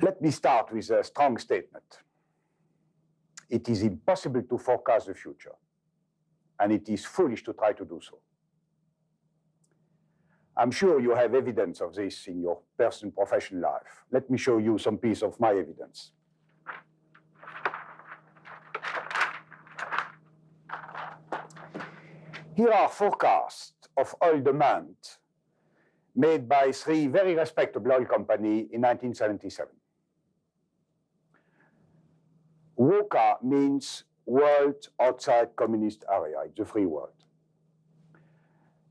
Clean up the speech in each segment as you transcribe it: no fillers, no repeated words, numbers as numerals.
Let me start with a strong statement. It is impossible to forecast the future, and it is foolish to try to do so. I'm sure you have evidence of this in your personal professional life. Let me show you some piece of my evidence. Here are forecasts of oil demand made by three very respectable oil companies in 1977. WOCA means World Outside Communist Area, it's the free world.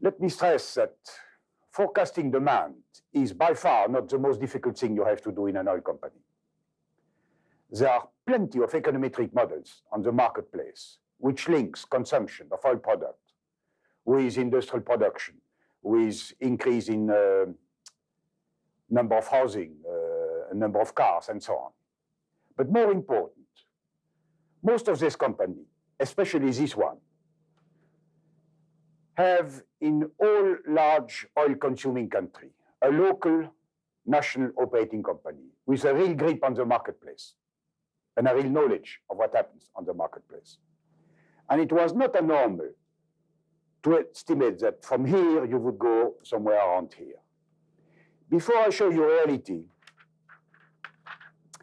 Let me stress that forecasting demand is by far not the most difficult thing you have to do in an oil company. There are plenty of econometric models on the marketplace which links consumption of oil product with industrial production, with increase in number of housing, number of cars, and so on. But more important, most of these companies, especially this one, have in all large oil-consuming countries a local national operating company with a real grip on the marketplace and a real knowledge of what happens on the marketplace. And it was not a normal to estimate that from here you would go somewhere around here. Before I show you reality,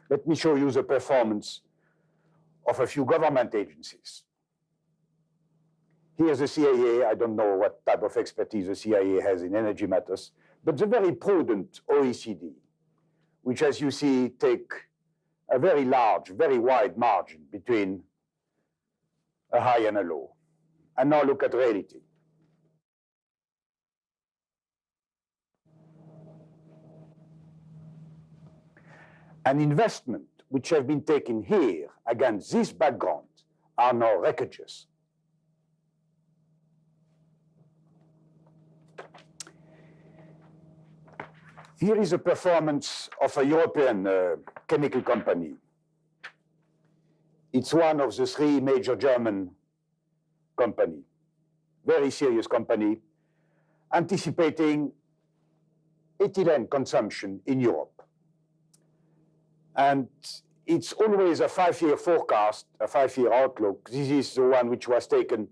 let me show you the performance of a few government agencies. Here's the CIA. I don't know what type of expertise the CIA has in energy matters, but the very prudent OECD, which, as you see, take a very large, very wide margin between a high and a low. And now look at reality. An investment which have been taken here against this background are now wreckages. Here is a performance of a European chemical company. It's one of the three major German companies, very serious company, anticipating ethylene consumption in Europe. And it's always a 5-year forecast, a 5-year outlook. This is the one which was taken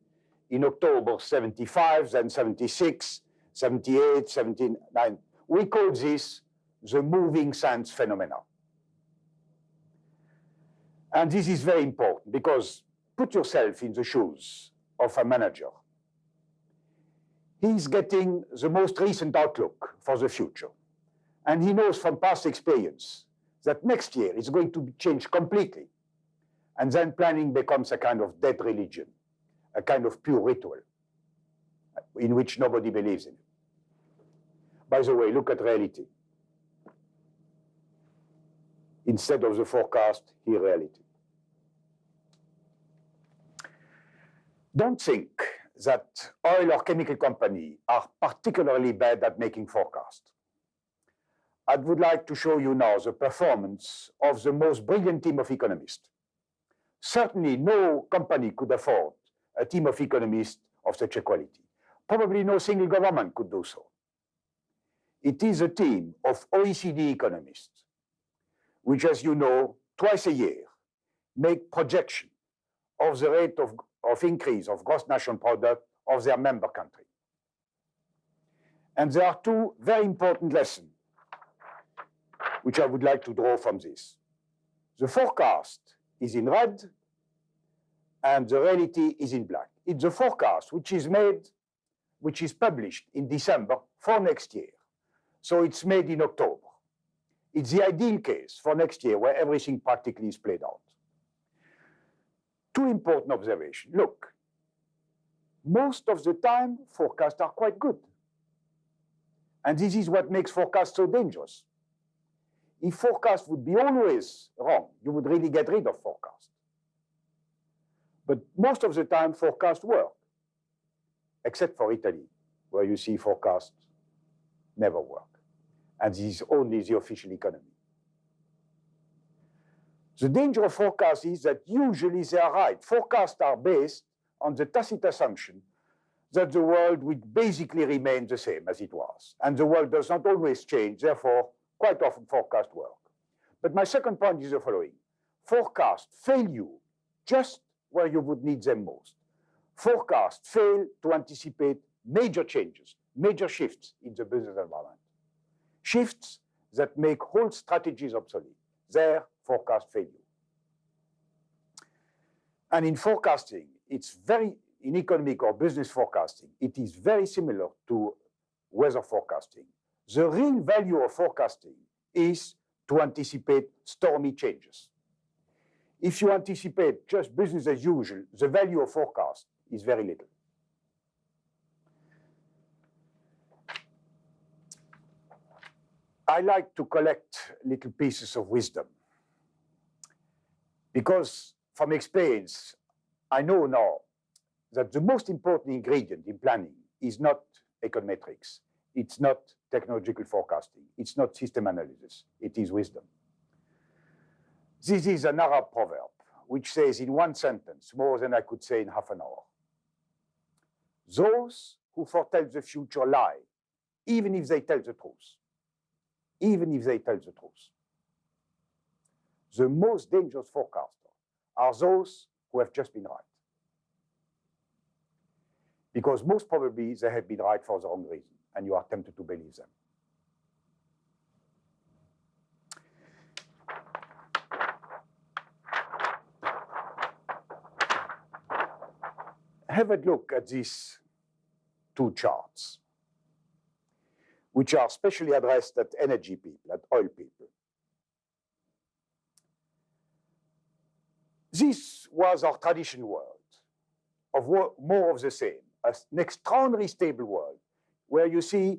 in October 75, then 76, 78, 79. We call this the moving sands phenomena. And this is very important because put yourself in the shoes of a manager. He's getting the most recent outlook for the future. And he knows from past experience that next year it's going to change completely. And then planning becomes a kind of dead religion, a kind of pure ritual in which nobody believes in it. By the way, look at reality. Instead of the forecast, here reality. Don't think that oil or chemical companies are particularly bad at making forecasts. I would like to show you now the performance of the most brilliant team of economists. Certainly no company could afford a team of economists of such a quality. Probably no single government could do so. It is a team of OECD economists, which, as you know, twice a year make projection of the rate of increase of gross national product of their member country. And there are two very important lessons which I would like to draw from this. The forecast is in red, and the reality is in black. It's the forecast which is published in December for next year. So it's made in October. It's the ideal case for next year where everything practically is played out. Two important observations. Look, most of the time, forecasts are quite good. And this is what makes forecasts so dangerous. If forecasts would be always wrong, you would really get rid of forecasts. But most of the time, forecasts work, except for Italy, where you see forecasts never work. And this is only the official economy. The danger of forecasts is that usually they are right. Forecasts are based on the tacit assumption that the world would basically remain the same as it was. And the world does not always change, therefore, quite often forecasts work. But my second point is the following. Forecasts fail you just where you would need them most. Forecasts fail to anticipate major changes, major shifts in the business environment. Shifts that make whole strategies obsolete. There, forecasts fail you. And in forecasting, in economic or business forecasting, it is very similar to weather forecasting. The real value of forecasting is to anticipate stormy changes. If you anticipate just business as usual, the value of forecast is very little. I like to collect little pieces of wisdom because from experience, I know now that the most important ingredient in planning is not econometrics. It's not technological forecasting. It's not system analysis. It is wisdom. This is an Arab proverb which says in one sentence more than I could say in half an hour. Those who foretell the future lie, even if they tell the truth. Even if they tell the truth. The most dangerous forecasters are those who have just been right. Because most probably they have been right for the wrong reason, and you are tempted to believe them. Have a look at these two charts, which are specially addressed at energy people, at oil people. This was our traditional world of more of the same, an extraordinarily stable world where you see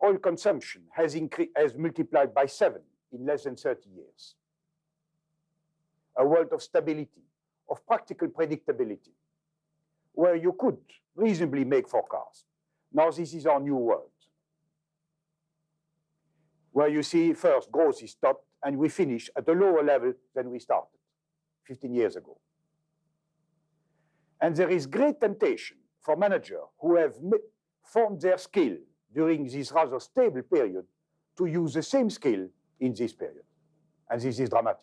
oil consumption has multiplied by 7 in less than 30 years. A world of stability, of practical predictability, where you could reasonably make forecasts. Now this is our new world, where you see first growth is stopped and we finish at a lower level than we started 15 years ago. And there is great temptation for managers who have formed their skill during this rather stable period to use the same skill in this period. And this is dramatic.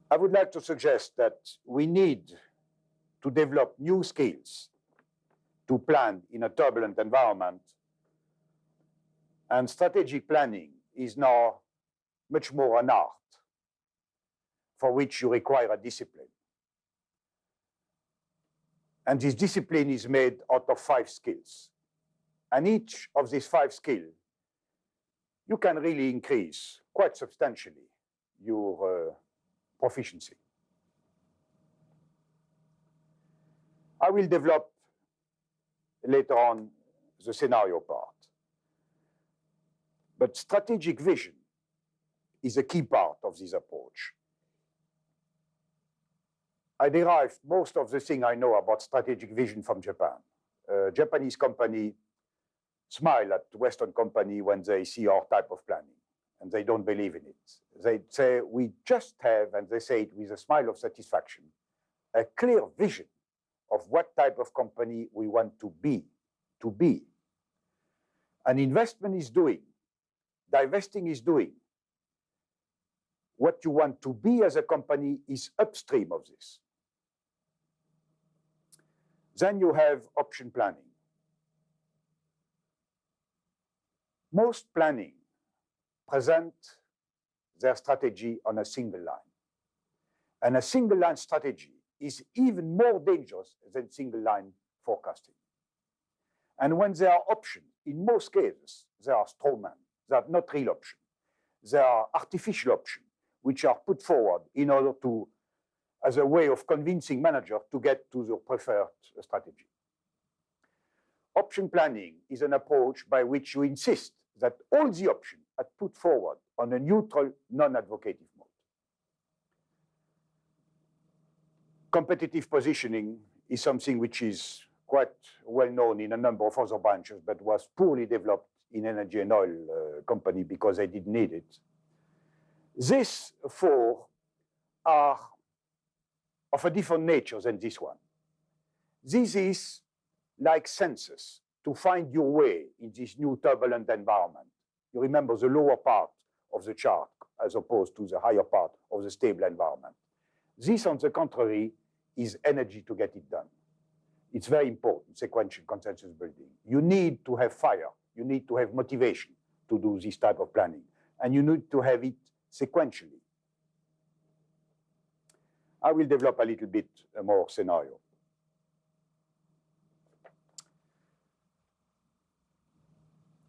I would like to suggest that we need to develop new skills to plan in a turbulent environment. And strategic planning is now much more an art for which you require a discipline. And this discipline is made out of 5 skills. And each of these 5 skills, you can really increase quite substantially your proficiency. I will develop later on the scenario part. But strategic vision is a key part of this approach. I derived most of the thing I know about strategic vision from Japan. A Japanese company smile at Western company when they see our type of planning, and they don't believe in it. They say, we just have, and they say it with a smile of satisfaction, a clear vision of what type of company we want to be. An investment is doing, divesting is doing. What you want to be as a company is upstream of this. Then you have option planning. Most planning present their strategy on a single line. And a single line strategy is even more dangerous than single line forecasting. And when there are options, in most cases, there are strawman. They are not real options. They are artificial options, which are put forward in order to, as a way of convincing managers to get to the preferred strategy. Option planning is an approach by which you insist that all the options are put forward on a neutral, non-advocative mode. Competitive positioning is something which is quite well known in a number of other branches, but was poorly developed in energy and oil company because they didn't need it. These 4 are of a different nature than this one. This is like census. to find your way in this new turbulent environment. You remember the lower part of the chart as opposed to the higher part of the stable environment. This, on the contrary, is energy to get it done. It's very important, sequential consensus building. You need to have fire. You need to have motivation to do this type of planning. And you need to have it sequentially. I will develop a little bit more scenario.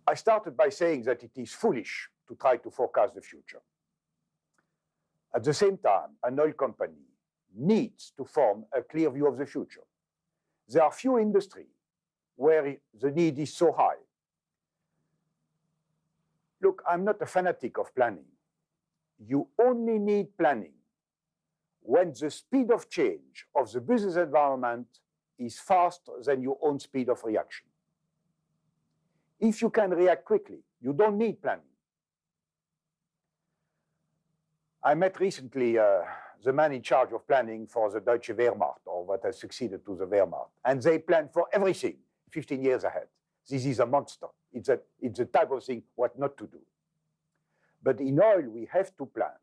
I started by saying that it is foolish to try to forecast the future. At the same time, an oil company needs to form a clear view of the future. There are few industries where the need is so high. Look, I'm not a fanatic of planning. You only need planning when the speed of change of the business environment is faster than your own speed of reaction. If you can react quickly, you don't need planning. I met recently the man in charge of planning for the Deutsche Wehrmacht, or what has succeeded to the Wehrmacht, and they plan for everything 15 years ahead. This is a monster. It's a type of thing what not to do. But in oil, we have to plan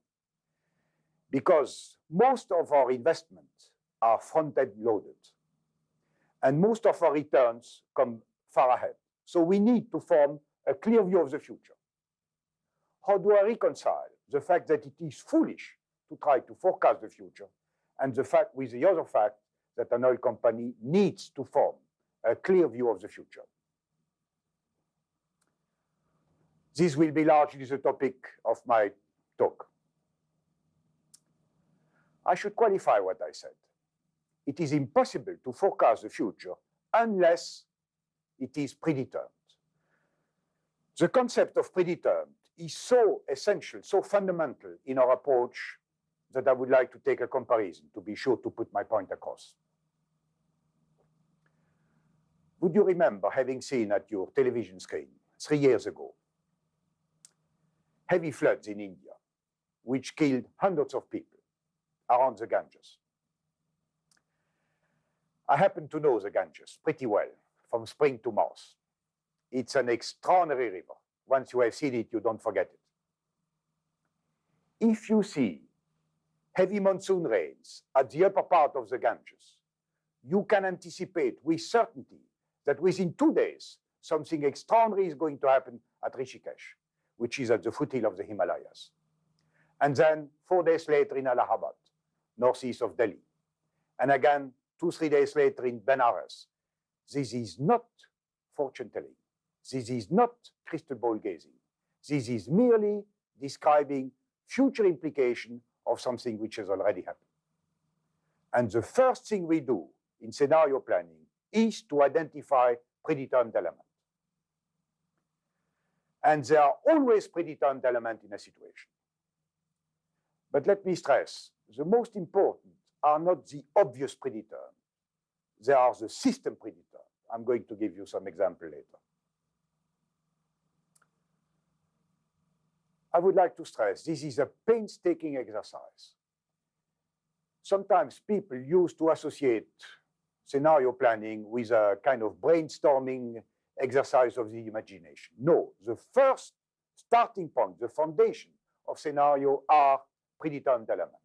because most of our investments are front-end loaded, and most of our returns come far ahead. So we need to form a clear view of the future. How do I reconcile the fact that it is foolish to try to forecast the future and the fact with the other fact that an oil company needs to form a clear view of the future? This will be largely the topic of my talk. I should qualify what I said. It is impossible to forecast the future unless it is predetermined. The concept of predetermined is so essential, so fundamental in our approach that I would like to take a comparison to be sure to put my point across. Would you remember having seen at your television screen 3 years ago heavy floods in India, which killed hundreds of people around the Ganges? I happen to know the Ganges pretty well, from spring to Mars. It's an extraordinary river. Once you have seen it, you don't forget it. If you see heavy monsoon rains at the upper part of the Ganges, you can anticipate with certainty that within 2 days, something extraordinary is going to happen at Rishikesh, which is at the foothill of the Himalayas. And then 4 days later in Allahabad, northeast of Delhi. And again, 2-3 days later in Benares. This is not fortune telling. This is not crystal ball gazing. This is merely describing future implication of something which has already happened. And the first thing we do in scenario planning is to identify predetermined elements. And there are always predetermined elements in a situation. But let me stress, the most important are not the obvious predetermined. They are the system predetermined. I'm going to give you some example later. I would like to stress, this is a painstaking exercise. Sometimes people used to associate scenario planning with a kind of brainstorming exercise of the imagination. No, the first starting point, the foundation of scenario are predetermined elements.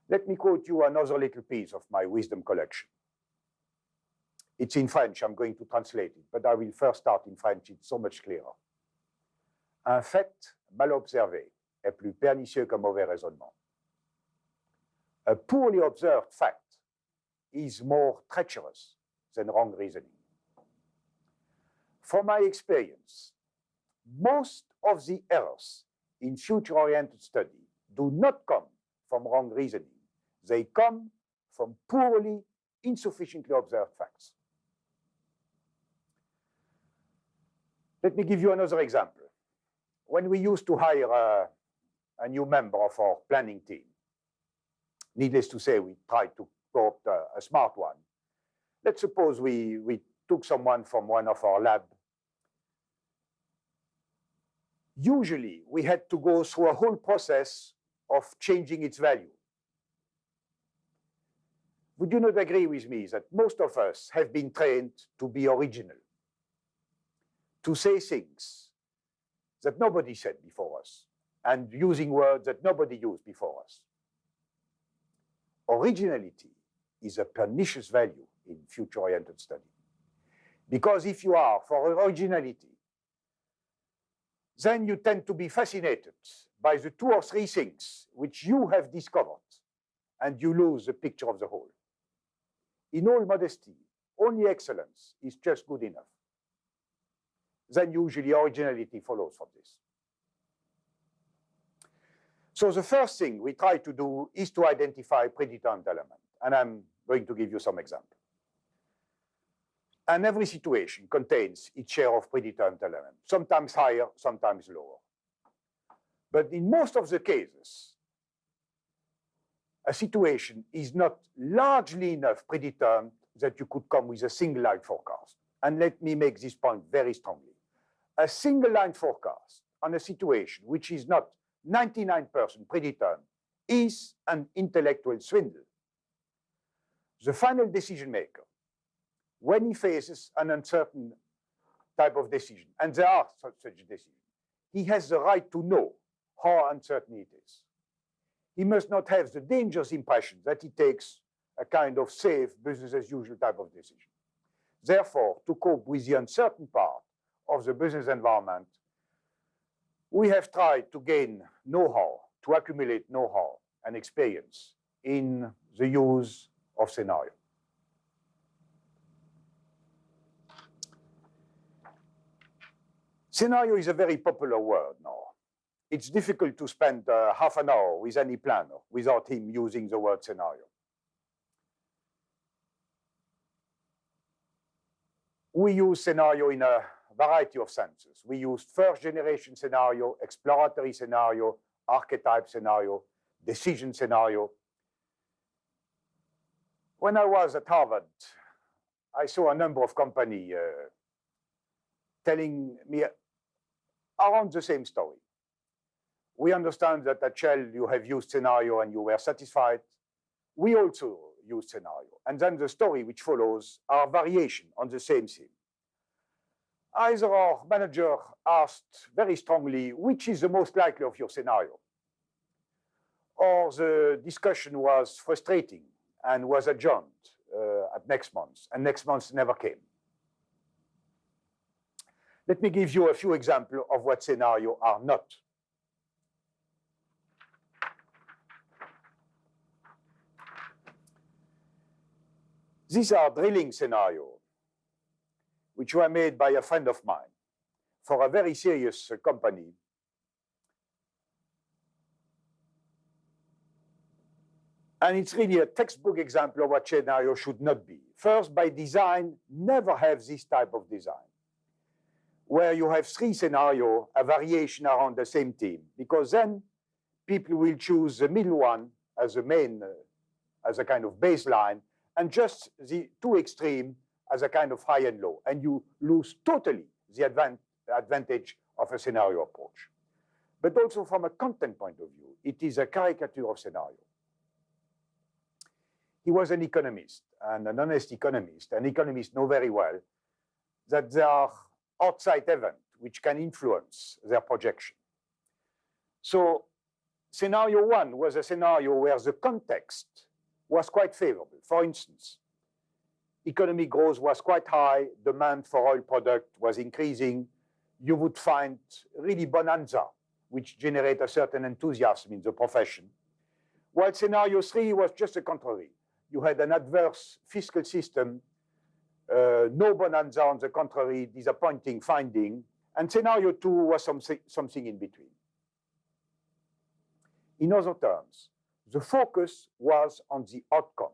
Let me quote you another little piece of my wisdom collection. It's in French, I'm going to translate it, but I will first start in French, it's so much clearer. Un fait mal observé est plus pernicieux qu'un mauvais raisonnement. A poorly observed fact is more treacherous than wrong reasoning. From my experience, most of the errors in future-oriented study do not come from wrong reasoning. They come from poorly, insufficiently observed facts. Let me give you another example. When we used to hire a new member of our planning team, needless to say, we tried to co-opt a smart one. Let's suppose we took someone from one of our labs. Usually, we had to go through a whole process of changing its value. Would you not agree with me that most of us have been trained to be original, to say things that nobody said before us, and using words that nobody used before us? Originality is a pernicious value in future-oriented study. Because if you are for originality, then you tend to be fascinated by the 2 or 3 things which you have discovered, and you lose the picture of the whole. In all modesty, only excellence is just good enough. Then usually originality follows from this. So the first thing we try to do is to identify predetermined element, and I'm going to give you some examples. And every situation contains its share of predetermined elements, sometimes higher, sometimes lower. But in most of the cases, a situation is not largely enough predetermined that you could come with a single line forecast. And let me make this point very strongly. A single line forecast on a situation which is not 99% predetermined is an intellectual swindle. The final decision maker, when he faces an uncertain type of decision, and there are such decisions, he has the right to know how uncertain it is. He must not have the dangerous impression that he takes a kind of safe, business as usual type of decision. Therefore, to cope with the uncertain part of the business environment, we have tried to gain know-how, to accumulate know-how and experience in the use of scenario. Scenario is a very popular word now. It's difficult to spend half an hour with any planner without him using the word scenario. We use scenario in a variety of senses. We use first-generation scenario, exploratory scenario, archetype scenario, decision scenario. When I was at Harvard, I saw a number of companies telling me around the same story. We understand that at Shell you have used scenario and you were satisfied. We also use scenario. And then the story which follows are variation on the same theme. Either our manager asked very strongly, which is the most likely of your scenario? Or the discussion was frustrating and was adjourned at next month, and next month never came. Let me give you a few examples of what scenarios are not. These are drilling scenarios, which were made by a friend of mine for a very serious company. And it's really a textbook example of what scenario should not be. First, by design, never have this type of design, where you have 3 scenarios, a variation around the same theme, because then people will choose the middle one as a main, as a kind of baseline, and just the 2 extreme as a kind of high and low, and you lose totally the advantage of a scenario approach. But also from a content point of view, it is a caricature of scenario. He was an economist, and an honest economist, and economists know very well that there are outside events which can influence their projection. So scenario 1 was a scenario where the context was quite favorable. For instance, economic growth was quite high, demand for oil product was increasing. You would find really bonanza, which generate a certain enthusiasm in the profession. While scenario 3 was just the contrary. You had an adverse fiscal system, no bonanza, on the contrary, disappointing finding, and scenario 2 was something in between. In other terms, the focus was on the outcome.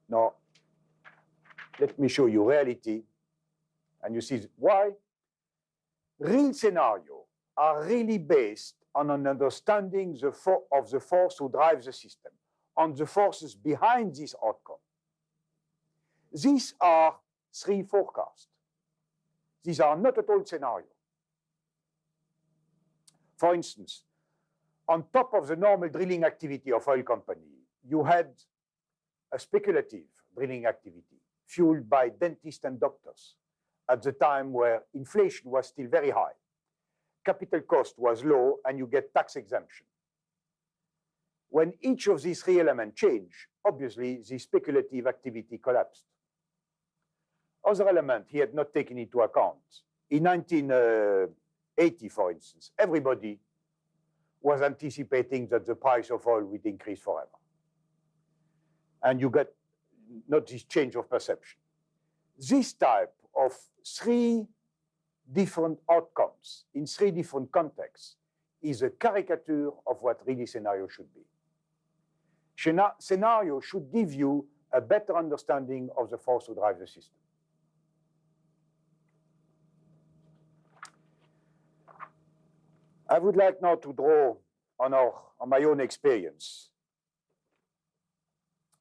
Now, let me show you reality, and you see why. Real scenarios are really based on an understanding of the force who drives the system, on the forces behind this outcome. These are 3 forecasts. These are not at all scenarios. For instance, on top of the normal drilling activity of oil company, you had a speculative drilling activity fueled by dentists and doctors at the time where inflation was still very high. Capital cost was low and you get tax exemption. When each of these three elements change, obviously the speculative activity collapsed. Other element he had not taken into account. In 1980, for instance, everybody was anticipating that the price of oil would increase forever. And you get not this change of perception. This type of three different outcomes in three different contexts is a caricature of what really scenario should be. Scenario should give you a better understanding of the force to drive the system. I would like now to draw on my own experience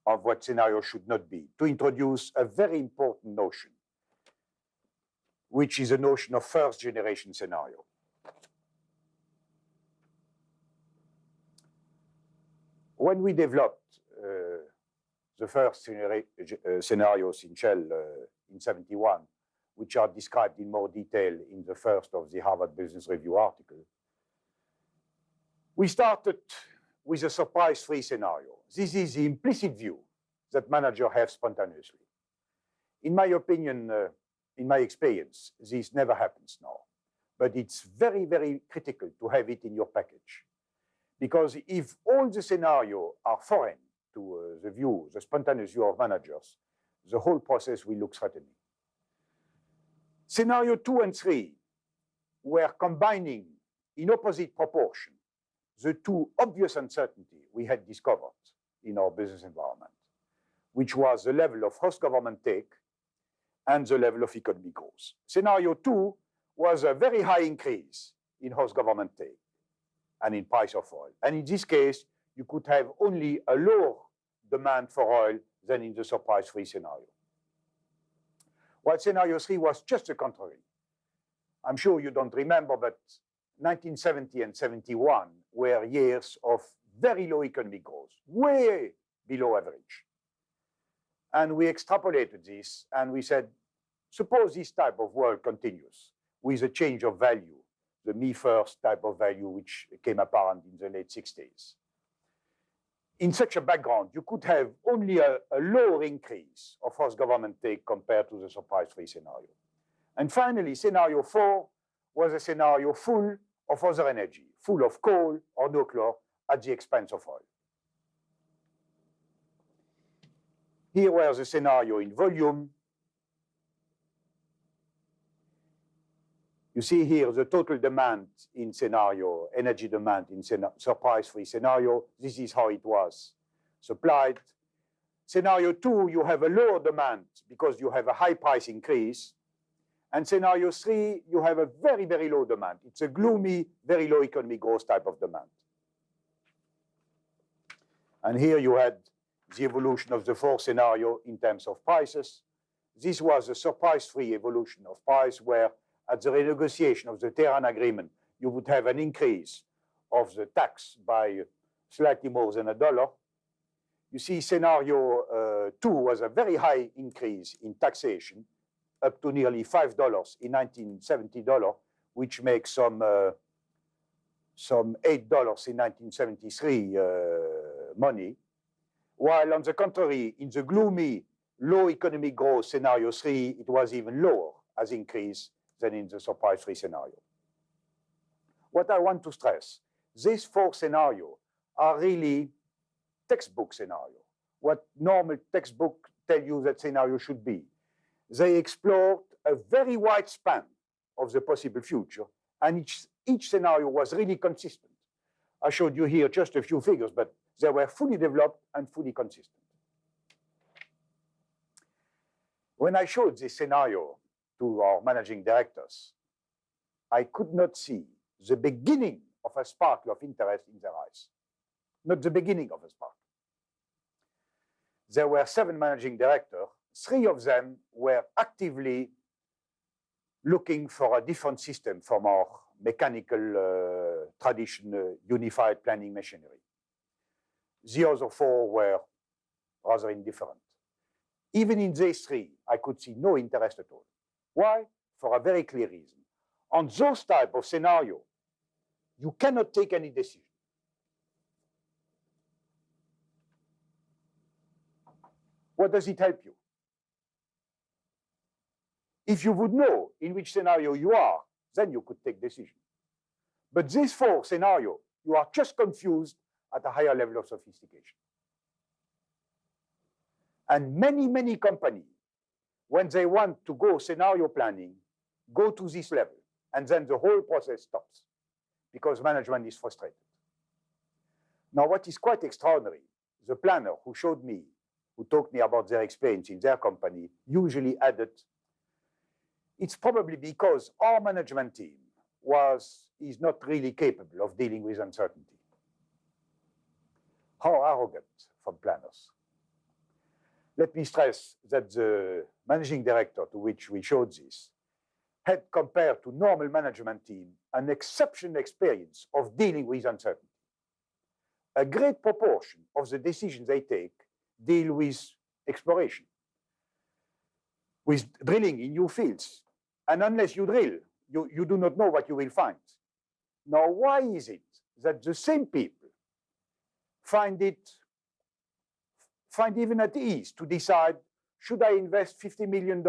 of what scenario should not be, to introduce a very important notion, which is a notion of first-generation scenario. When we developed the first scenarios in Shell in '71, which are described in more detail in the first of the Harvard Business Review article, we started with a surprise-free scenario. This is the implicit view that managers have spontaneously. In my opinion, in my experience, this never happens now. But it's very, very critical to have it in your package. Because if all the scenarios are foreign to the view, the spontaneous view of managers, the whole process will look threatening. Scenario 2 and 3 were combining in opposite proportion the two obvious uncertainties we had discovered in our business environment, which was the level of host government take and the level of economic growth. Scenario 2 was a very high increase in host government take and in price of oil. And in this case, you could have only a lower demand for oil than in the surprise-free scenario. While scenario 3 was just the contrary. I'm sure you don't remember, but 1970 and 71 were years of very low economic growth, way below average. And we extrapolated this and we said, suppose this type of world continues with a change of value, the me first type of value which came apparent in the late 60s. In such a background, you could have only a lower increase of host government take compared to the surprise-free scenario. And finally, scenario 4 was a scenario full of other energy, full of coal or nuclear at the expense of oil. Here was the scenario in volume. You see here the total demand in scenario, energy demand in surprise-free scenario. This is how it was supplied. Scenario 2, you have a lower demand because you have a high price increase. And scenario 3, you have a very, very low demand. It's a gloomy, very low economic growth type of demand. And here you had the evolution of the fourth scenario in terms of prices. This was a surprise-free evolution of price where at the renegotiation of the Tehran agreement, you would have an increase of the tax by slightly more than $1. You see scenario 2 was a very high increase in taxation, up to nearly $5 in 1970, which makes some $8 in 1973 money. While on the contrary, in the gloomy, low economic growth scenario 3, it was even lower as increase than in the surprise-free scenario. What I want to stress, these four scenarios are really textbook scenario. What normal textbook tell you that scenario should be. They explored a very wide span of the possible future, and each scenario was really consistent. I showed you here just a few figures, but they were fully developed and fully consistent. When I showed this scenario to our managing directors, I could not see the beginning of a sparkle of interest in their eyes. Not the beginning of a spark. There were 7 managing directors. 3 of them were actively looking for a different system from our mechanical traditional unified planning machinery. The other 4 were rather indifferent. Even in these three, I could see no interest at all. Why? For a very clear reason. On those type of scenario, you cannot take any decision. What does it help you? If you would know in which scenario you are, then you could take decision. But these four scenarios, you are just confused at a higher level of sophistication. And many, many companies, when they want to go scenario planning, go to this level, and then the whole process stops because management is frustrated. Now, what is quite extraordinary, the planner who showed me, who talked me about their experience in their company, usually added, it's probably because our management team is not really capable of dealing with uncertainty. How arrogant from planners. Let me stress that the managing director to which we showed this had, compared to normal management team, an exceptional experience of dealing with uncertainty. A great proportion of the decisions they take deal with exploration, with drilling in new fields. And unless you drill, you do not know what you will find. Now, why is it that the same people find even at ease to decide, should I invest $50 million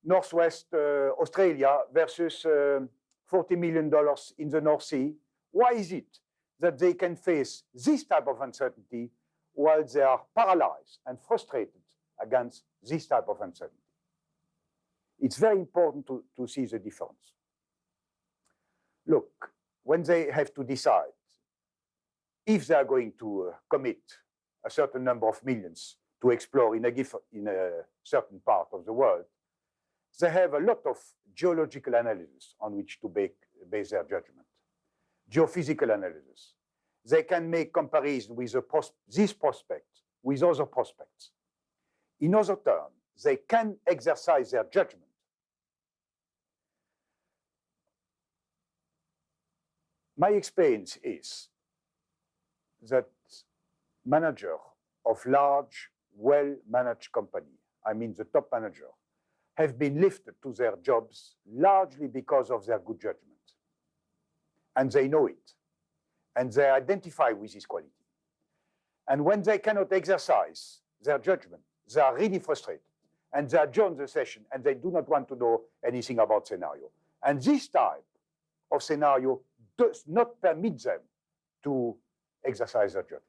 Northwest Australia versus $40 million in the North Sea? Why is it that they can face this type of uncertainty while they are paralyzed and frustrated against this type of uncertainty? It's very important to see the difference. Look, when they have to decide if they are going to commit a certain number of millions to explore in a certain part of the world, they have a lot of geological analysis on which to base their judgment, geophysical analysis. They can make comparison with this prospect with other prospects. In other terms, they can exercise their judgment. My experience is that managers of large, well-managed company, I mean the top manager, have been lifted to their jobs largely because of their good judgment. And they know it. And they identify with this quality. And when they cannot exercise their judgment, they are really frustrated. And they adjourn the session, and they do not want to know anything about scenario. And this type of scenario does not permit them to exercise their judgment.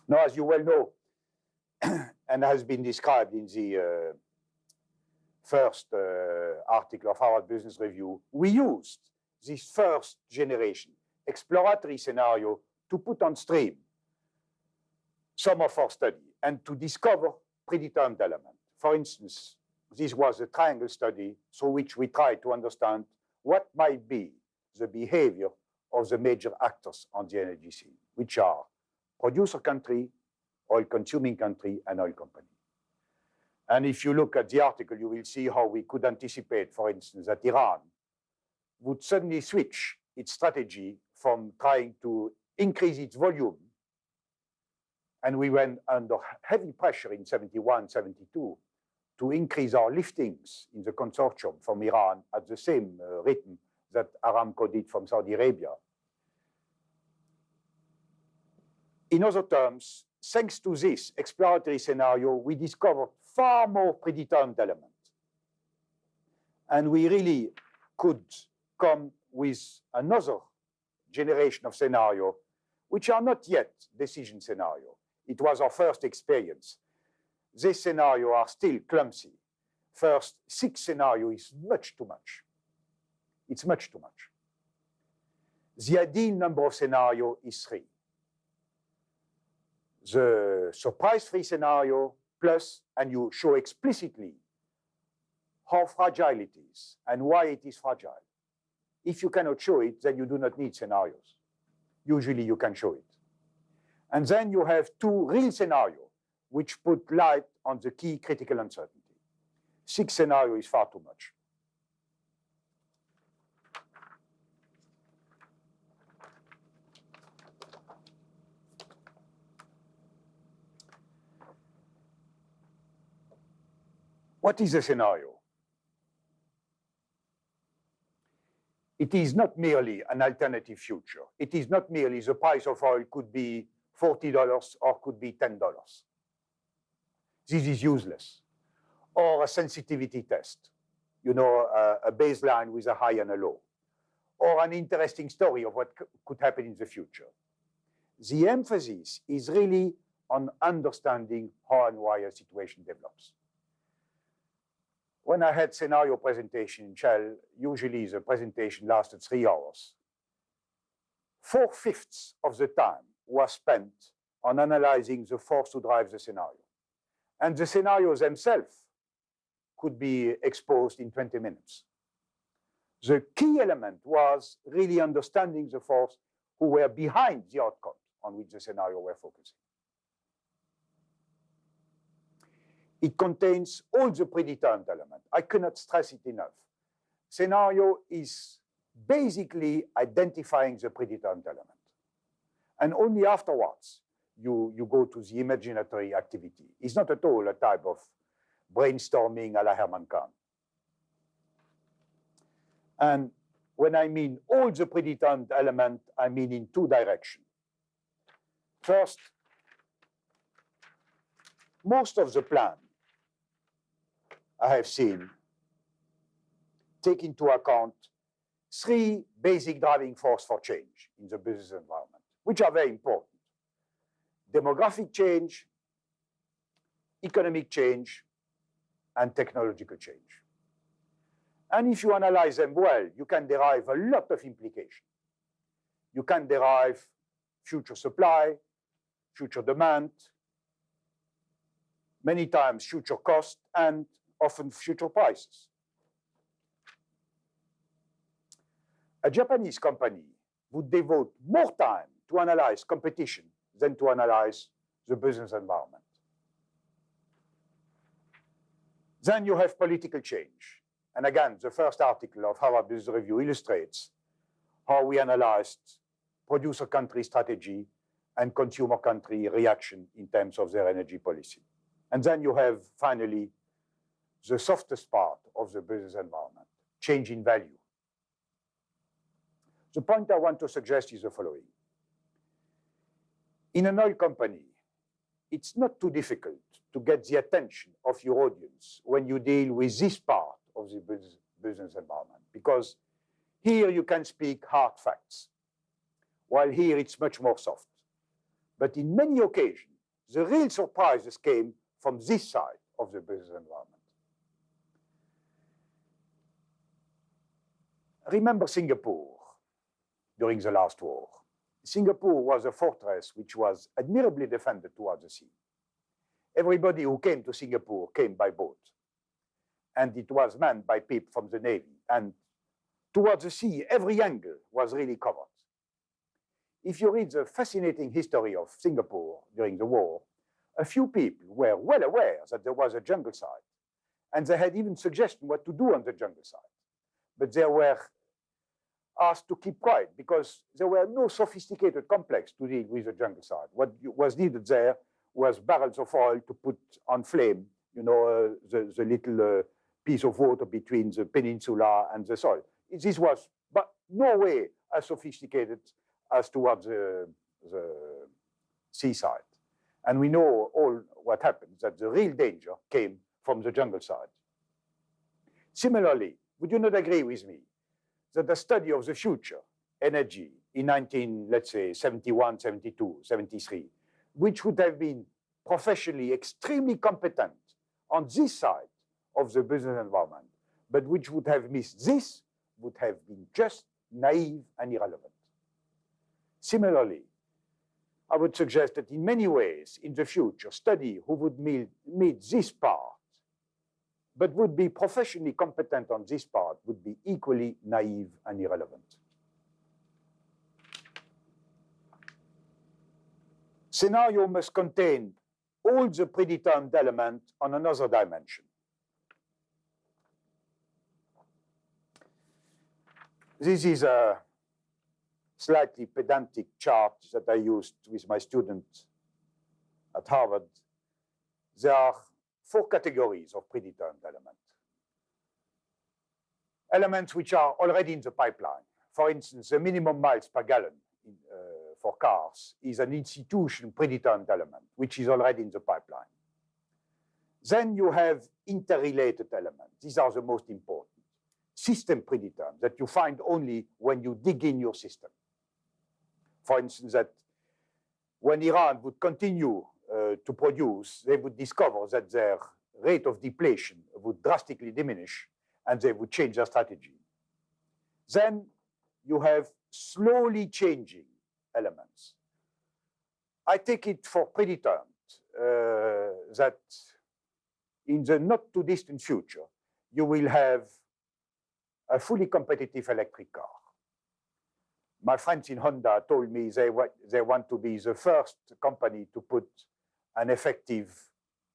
Now, as you well know, and has been described in the first article of Harvard Business Review, we used this first generation exploratory scenario to put on stream some of our study and to discover predetermined elements. For instance, this was a triangle study through which we tried to understand what might be the behavior of the major actors on the energy scene, which are producer country, oil consuming country, and oil company. And if you look at the article, you will see how we could anticipate, for instance, that Iran would suddenly switch its strategy from trying to increase its volume, and we went under heavy pressure in 71, 72 to increase our liftings in the consortium from Iran at the same rhythm that Aramco did from Saudi Arabia. In other terms, thanks to this exploratory scenario, we discovered far more predetermined elements. And we really could come with another generation of scenario, which are not yet decision scenario. It was our first experience. This scenario are still clumsy. First 6 scenario is much too much. It's much too much. The ideal number of scenario is 3. The surprise-free scenario plus, and you show explicitly how fragile it is and why it is fragile. If you cannot show it, then you do not need scenarios. Usually you can show it. And then you have 2 real scenarios, which put light on the key critical uncertainty. 6 scenario is far too much. What is a scenario? It is not merely an alternative future. It is not merely the price of oil could be $40 or could be $10. This is useless. Or a sensitivity test, you know, a baseline with a high and a low, or an interesting story of what could happen in the future. The emphasis is really on understanding how and why a situation develops. When I had scenario presentation in Shell, usually the presentation lasted 3 hours. 4/5 of the time was spent on analyzing the force to drive the scenario. And the scenarios themselves could be exposed in 20 minutes. The key element was really understanding the force who were behind the outcome on which the scenario were focusing. It contains all the predetermined elements. I cannot stress it enough. Scenario is basically identifying the predetermined element. And only afterwards, you go to the imaginatory activity. It's not at all a type of brainstorming à la Herman Kahn. And when I mean all the predetermined element, I mean in 2 directions. First, most of the plan I have seen take into account 3 basic driving forces for change in the business environment, which are very important. Demographic change, economic change, and technological change. And if you analyze them well, you can derive a lot of implications. You can derive future supply, future demand, many times future cost, and often future prices. A Japanese company would devote more time to analyze competition than to analyze the business environment. Then you have political change. And again, the first article of Harvard Business Review illustrates how we analyzed producer country strategy and consumer country reaction in terms of their energy policy. And then you have, finally, the softest part of the business environment, change in value. The point I want to suggest is the following. In an oil company, it's not too difficult to get the attention of your audience when you deal with this part of the business environment, because here you can speak hard facts, while here it's much more soft. But in many occasions, the real surprises came from this side of the business environment. Remember Singapore during the last war. Singapore was a fortress which was admirably defended towards the sea. Everybody who came to Singapore came by boat. And it was manned by people from the Navy. And towards the sea, every angle was really covered. If you read the fascinating history of Singapore during the war, a few people were well aware that there was a jungle site. And they had even suggestions what to do on the jungle site. But they were asked to keep quiet because there were no sophisticated complex to deal with the jungle site. What was needed there was barrels of oil to put on flame, you know, the little piece of water between the peninsula and the soil. This was, but no way as sophisticated as towards the seaside. And we know all what happened, that the real danger came from the jungle side. Similarly, would you not agree with me that the study of the future energy in 1971, 72, 73, which would have been professionally extremely competent on this side of the business environment, but which would have missed this, would have been just naive and irrelevant. Similarly, I would suggest that in many ways, in the future, study who would meet this part, but would be professionally competent on this part, would be equally naive and irrelevant. Scenario must contain all the predetermined elements on another dimension. This is a slightly pedantic chart that I used with my students at Harvard. There are 4 categories of predetermined elements. Elements which are already in the pipeline. For instance, the minimum miles per gallon for cars is an institution predetermined element, which is already in the pipeline. Then you have interrelated elements. These are the most important. System predetermined, that you find only when you dig in your system. For instance, that when Iran would continue to produce, they would discover that their rate of depletion would drastically diminish, and they would change their strategy. Then you have slowly changing elements. I take it for predetermined that in the not too distant future, you will have a fully competitive electric car. My friends in Honda told me they want to be the first company to put an effective,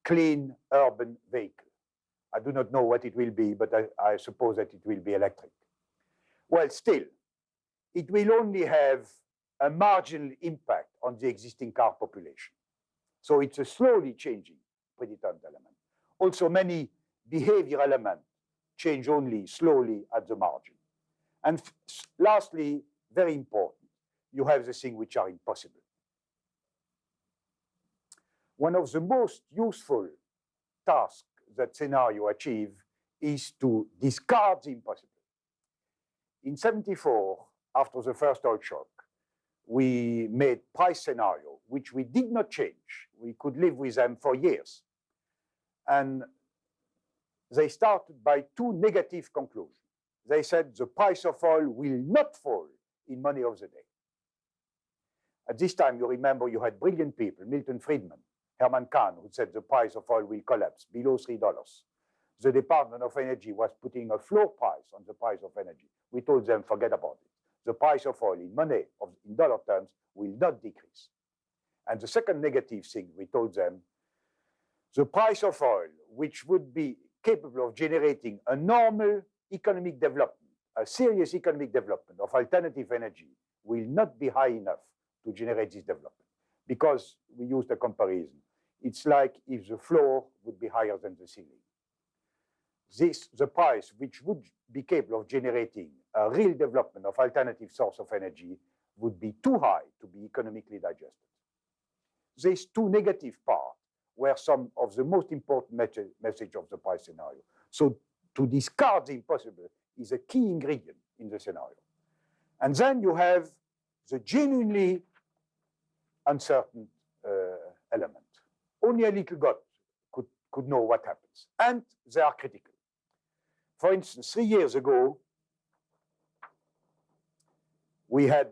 clean urban vehicle. I do not know what it will be, but I suppose that it will be electric. Well, still, it will only have a marginal impact on the existing car population. So it's a slowly changing predetermined element. Also, many behavior elements change only slowly at the margin. And lastly, very important, you have the things which are impossible. One of the most useful tasks that scenario achieve is to discard the impossible. In '74, after the first oil shock, we made price scenario, which we did not change. We could live with them for years. And they started by 2 negative conclusions. They said the price of oil will not fall in money of the day. At this time, you remember you had brilliant people, Milton Friedman, Herman Kahn, who said the price of oil will collapse below $3. The Department of Energy was putting a floor price on the price of energy. We told them, forget about it. The price of oil in money, in dollar terms, will not decrease. And the second negative thing we told them, the price of oil, which would be capable of generating a normal economic development, a serious economic development of alternative energy, will not be high enough to generate this development. Because we used a comparison. It's like if the floor would be higher than the ceiling. The price which would be capable of generating a real development of alternative source of energy would be too high to be economically digested. These 2 negative parts were some of the most important message of the price scenario. So to discard the impossible is a key ingredient in the scenario. And then you have the genuinely uncertain element. Only a little God could know what happens. And they are critical. For instance, 3 years ago, we had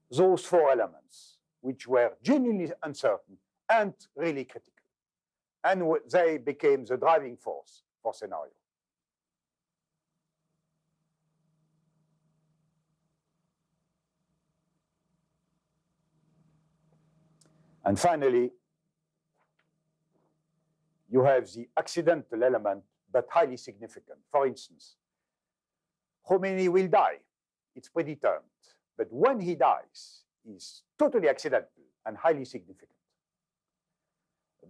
those 4 elements which were genuinely uncertain and really critical. And they became the driving force for scenario. And finally, you have the accidental element, but highly significant. For instance, Khomeini will die. It's predetermined. But when he dies, he's totally accidental and highly significant.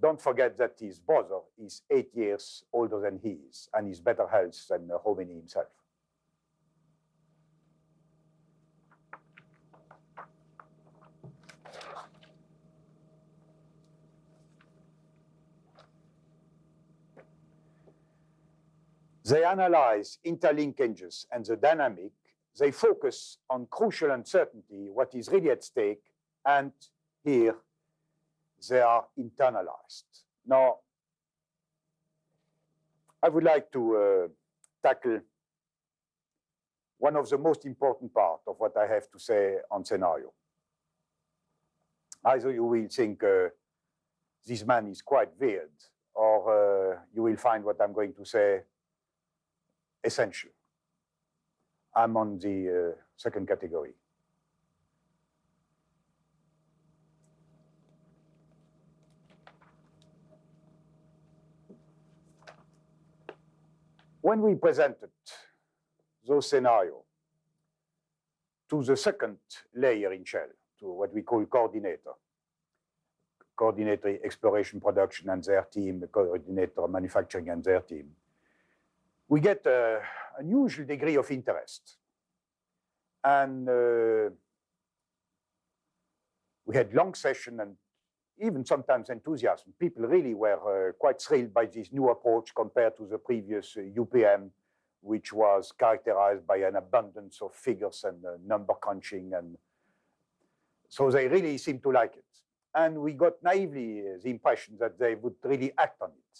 Don't forget that his brother is 8 years older than he is, and he's better health than Khomeini himself. They analyze interlinkages and the dynamic. They focus on crucial uncertainty, what is really at stake, and here they are internalized. Now, I would like to tackle one of the most important parts of what I have to say on scenario. Either you will think this man is quite weird, or you will find what I'm going to say essential. I'm on the second category. When we presented those scenarios to the second layer in shell, to what we call coordinator, coordinator exploration production and their team, the coordinator manufacturing and their team, we get an unusual degree of interest. And we had long sessions and even sometimes enthusiasm. People really were quite thrilled by this new approach compared to the previous UPM, which was characterized by an abundance of figures and number crunching. And so they really seemed to like it. And we got naively the impression that they would really act on it.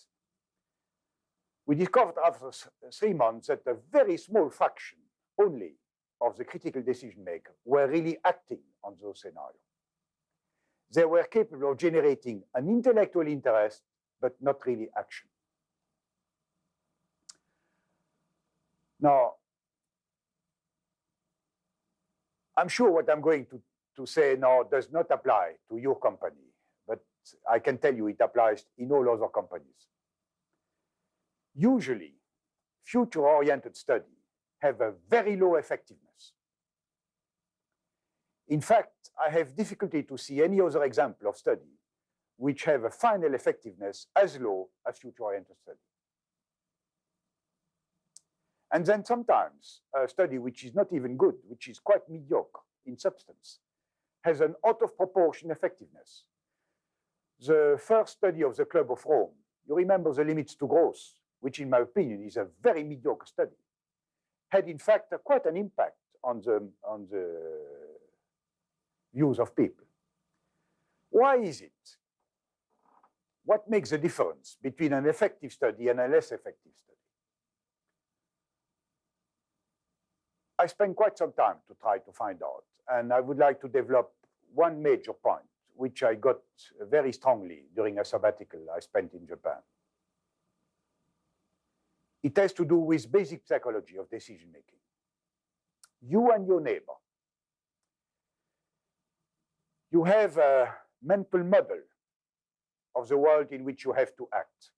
We discovered after 3 months that a very small fraction only of the critical decision makers were really acting on those scenarios. They were capable of generating an intellectual interest, but not really action. Now, I'm sure what I'm going to say now does not apply to your company, but I can tell you it applies in all other companies. Usually, future-oriented studies have a very low effectiveness. In fact, I have difficulty to see any other example of study which have a final effectiveness as low as future-oriented study. And then sometimes a study which is not even good, which is quite mediocre in substance, has an out of proportion effectiveness. The first study of the Club of Rome, you remember the limits to growth, which in my opinion is a very mediocre study, had in fact quite an impact on the views of people. Why is it? What makes the difference between an effective study and a less effective study? I spent quite some time to try to find out, and I would like to develop one major point, which I got very strongly during a sabbatical I spent in Japan. It has to do with basic psychology of decision making. You and your neighbor, you have a mental model of the world in which you have to act.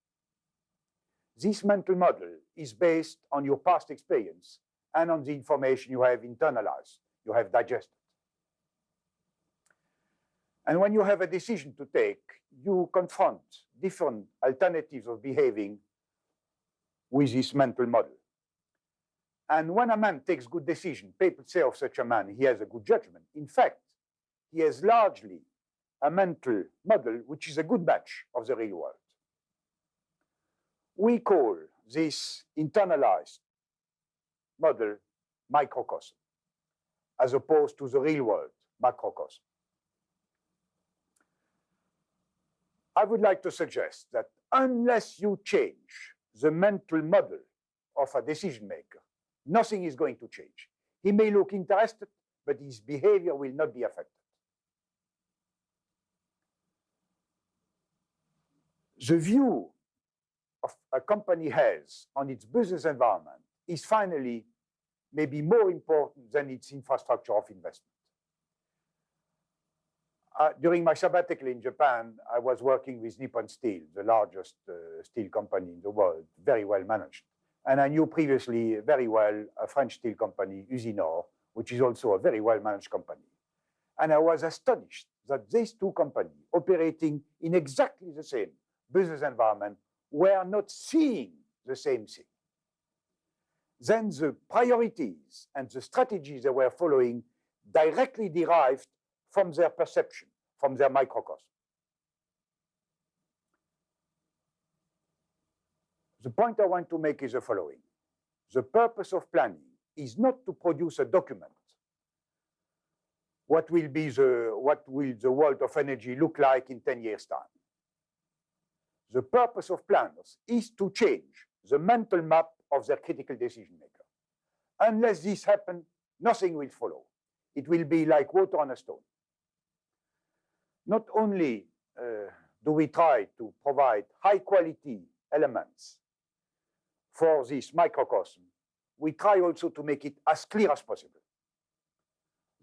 This mental model is based on your past experience and on the information you have internalized, you have digested. And when you have a decision to take, you confront different alternatives of behaving with this mental model. And when a man takes good decision, people say of such a man, he has a good judgment. In fact, he has largely a mental model which is a good match of the real world. We call this internalized model microcosm, as opposed to the real world macrocosm. I would like to suggest that unless you change the mental model of a decision maker, nothing is going to change. He may look interested, but his behavior will not be affected. The view of a company has on its business environment is finally maybe more important than its infrastructure of investment. During my sabbatical in Japan, I was working with Nippon Steel, the largest steel company in the world, very well managed. And I knew previously very well a French steel company, Usinor, which is also a very well managed company. And I was astonished that these two companies, operating in exactly the same business environment, were not seeing the same thing. Then the priorities and the strategies they were following directly derived from their perception, from their microcosm. The point I want to make is the following. The purpose of planning is not to produce a document. What will the world of energy look like in 10 years' time? The purpose of planners is to change the mental map of their critical decision maker. Unless this happens, nothing will follow. It will be like water on a stone. Not only do we try to provide high-quality elements for this microcosm, we try also to make it as clear as possible.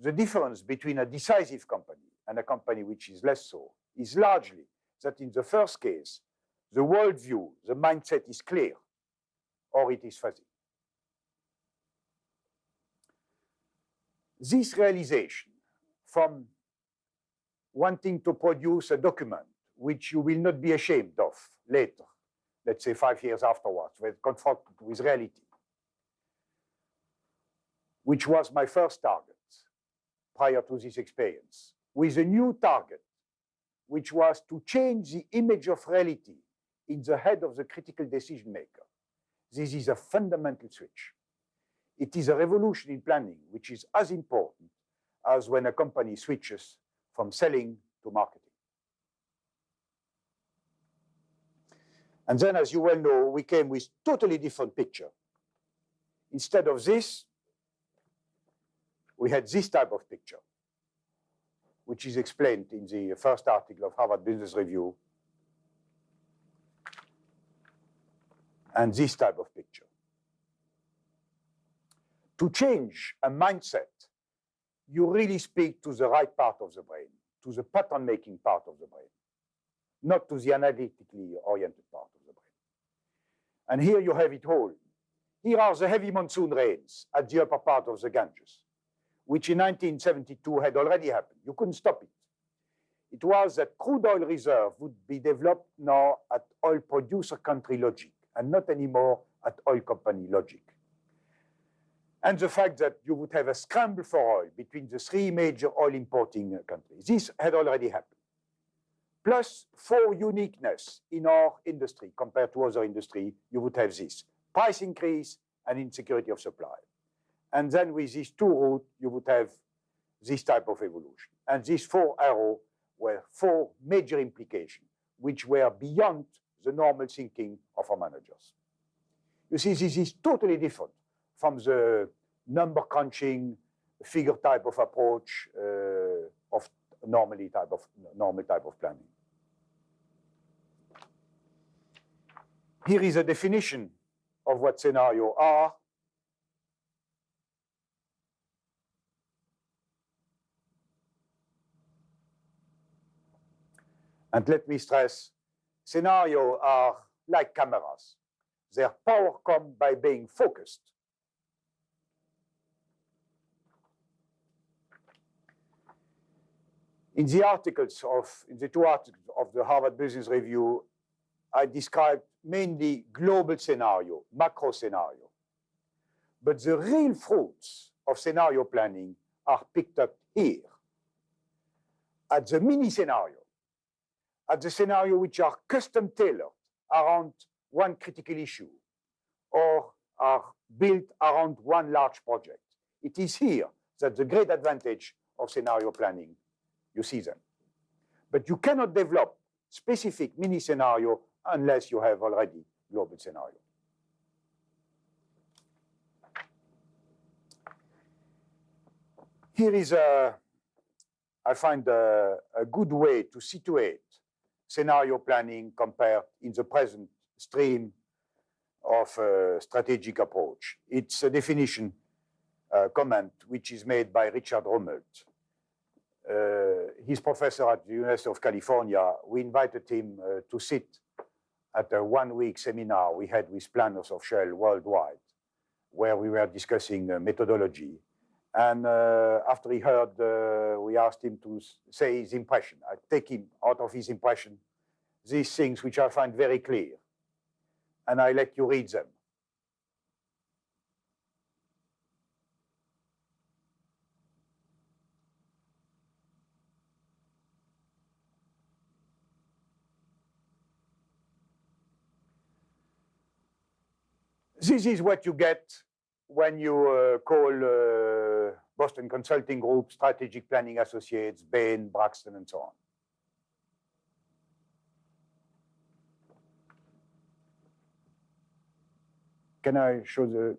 The difference between a decisive company and a company which is less so is largely that in the first case, the worldview, the mindset is clear, or it is fuzzy. This realization from wanting to produce a document which you will not be ashamed of later, let's say 5 years afterwards, when confronted with reality, which was my first target prior to this experience, with a new target, which was to change the image of reality in the head of the critical decision maker. This is a fundamental switch. It is a revolution in planning, which is as important as when a company switches from selling to marketing. And then, as you well know, we came with totally different picture. Instead of this, we had this type of picture, which is explained in the first article of Harvard Business Review, and this type of picture. To change a mindset, you really speak to the right part of the brain, to the pattern-making part of the brain, not to the analytically oriented part of the brain. And here you have it all. Here are the heavy monsoon rains at the upper part of the Ganges, which in 1972 had already happened. You couldn't stop it. It was that crude oil reserve would be developed now at oil producer country logic, and not anymore at oil company logic. And the fact that you would have a scramble for oil between the 3 major oil importing countries. This had already happened. Plus 4 uniqueness in our industry compared to other industry, you would have this: price increase and insecurity of supply. And then with these 2 routes, you would have this type of evolution. And these 4 arrows were 4 major implications, which were beyond the normal thinking of our managers. You see, this is totally different from the number crunching figure type of approach of normal type of planning. Here is a definition of what scenarios are. And let me stress, scenarios are like cameras. Their power comes by being focused. In the 2 articles of the Harvard Business Review, I described mainly global scenario, macro scenario. But the real fruits of scenario planning are picked up here, at the mini scenario, at the scenario which are custom tailored around one critical issue or are built around one large project. It is here that the great advantage of scenario planning, you see them. But you cannot develop specific mini scenario unless you have already global scenario. Here is I find a good way to situate scenario planning compared in the present stream of strategic approach. It's a definition comment which is made by Richard Rummelt. He's professor at the University of California. We invited him to sit at a 1-week seminar we had with planners of Shell worldwide, where we were discussing methodology. And after he heard, we asked him to say his impression. I take him out of his impression these things which I find very clear, and I let you read them. This is what you get when you call Boston Consulting Group, Strategic Planning Associates, Bain, Braxton, and so on. Can I show the...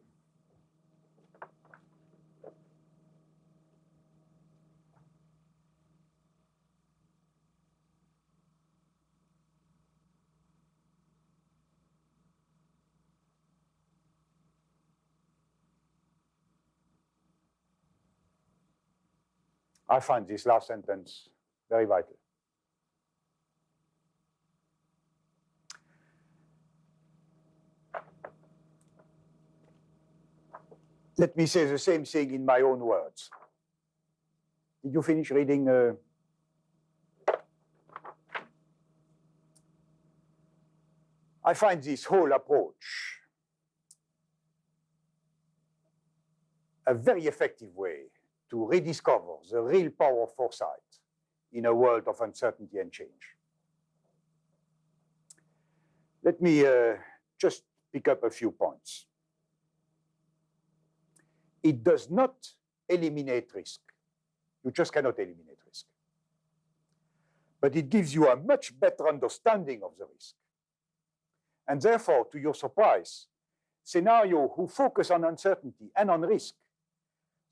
I find this last sentence very vital. Let me say the same thing in my own words. Did you finish reading? I find this whole approach a very effective way to rediscover the real power of foresight in a world of uncertainty and change. Let me just pick up a few points. It does not eliminate risk. You just cannot eliminate risk. But it gives you a much better understanding of the risk. And therefore, to your surprise, scenarios who focus on uncertainty and on risk,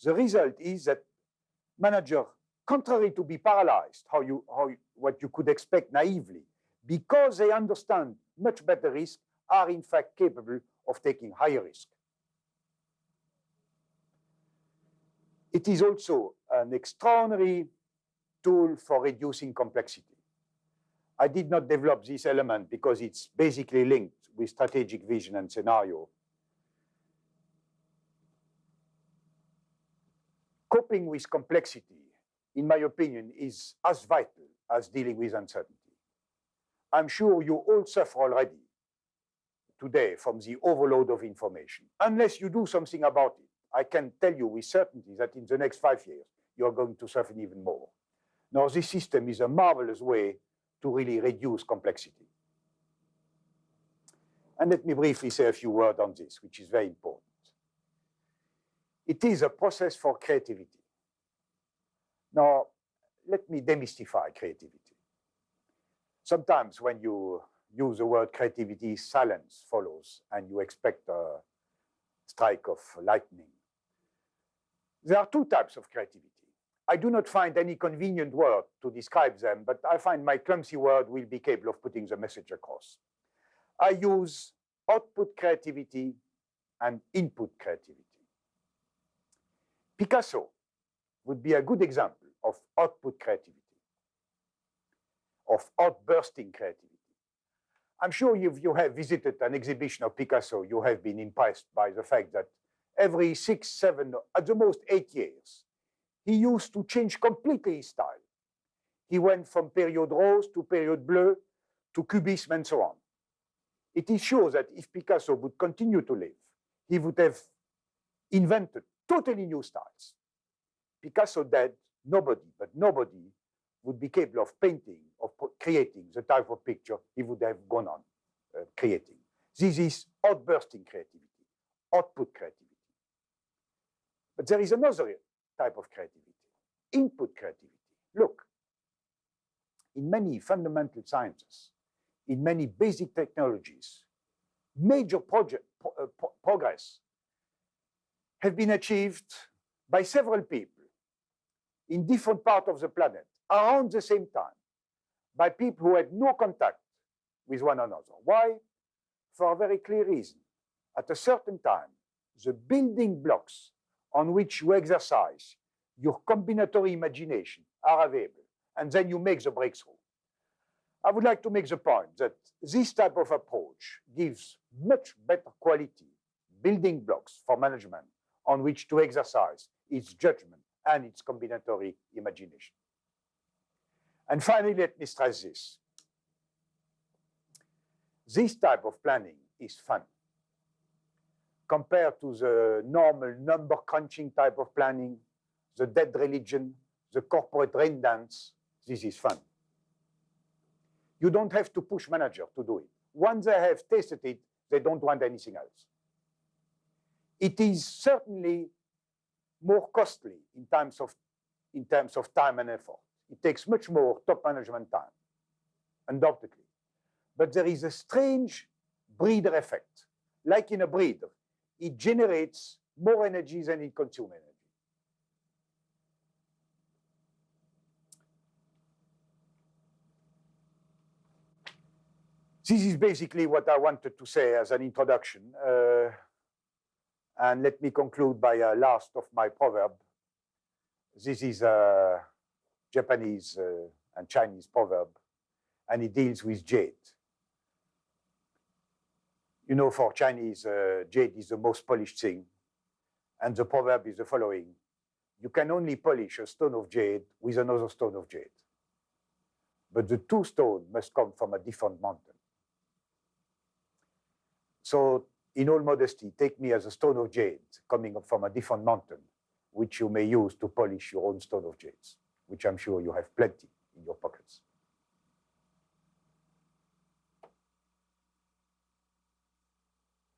the result is that managers, contrary to be paralyzed, what you could expect naively, because they understand much better risk, are in fact capable of taking higher risk. It is also an extraordinary tool for reducing complexity. I did not develop this element because it's basically linked with strategic vision and scenario. Coping with complexity, in my opinion, is as vital as dealing with uncertainty. I'm sure you all suffer already today from the overload of information. Unless you do something about it, I can tell you with certainty that in the next 5 years, you're going to suffer even more. Now, this system is a marvelous way to really reduce complexity. And let me briefly say a few words on this, which is very important. It is a process for creativity. Now, let me demystify creativity. Sometimes when you use the word creativity, silence follows, and you expect a strike of lightning. There are two types of creativity. I do not find any convenient word to describe them, but I find my clumsy word will be capable of putting the message across. I use output creativity and input creativity. Picasso would be a good example of output creativity, of outbursting creativity. I'm sure if you have visited an exhibition of Picasso, you have been impressed by the fact that every 6, 7, at the most 8 years, he used to change completely his style. He went from period rose to period bleu to cubism and so on. It is sure that if Picasso would continue to live, he would have invented totally new styles. Picasso dead, nobody would be capable of painting, of creating the type of picture he would have gone on creating. This is outbursting creativity, output creativity. But there is another type of creativity, input creativity. Look, in many fundamental sciences, in many basic technologies, major progress have been achieved by several people in different parts of the planet around the same time by people who had no contact with one another. Why? For a very clear reason. At a certain time, the building blocks on which you exercise your combinatory imagination are available, and then you make the breakthrough. I would like to make the point that this type of approach gives much better quality building blocks for management on which to exercise its judgment and its combinatory imagination. And finally, let me stress this. This type of planning is fun. Compared to the normal number crunching type of planning, the dead religion, the corporate rain dance, this is fun. You don't have to push managers to do it. Once they have tasted it, they don't want anything else. It is certainly more costly in terms of time and effort. It takes much more top management time, undoubtedly. But there is a strange breeder effect. Like in a breeder, it generates more energy than it consumes energy. This is basically what I wanted to say as an introduction. And let me conclude by a last of my proverb. This is a Japanese and Chinese proverb, and it deals with jade. You know, for Chinese, jade is the most polished thing. And the proverb is the following: you can only polish a stone of jade with another stone of jade. But the two stones must come from a different mountain. So in all modesty, take me as a stone of jade coming up from a different mountain, which you may use to polish your own stone of jades, which I'm sure you have plenty.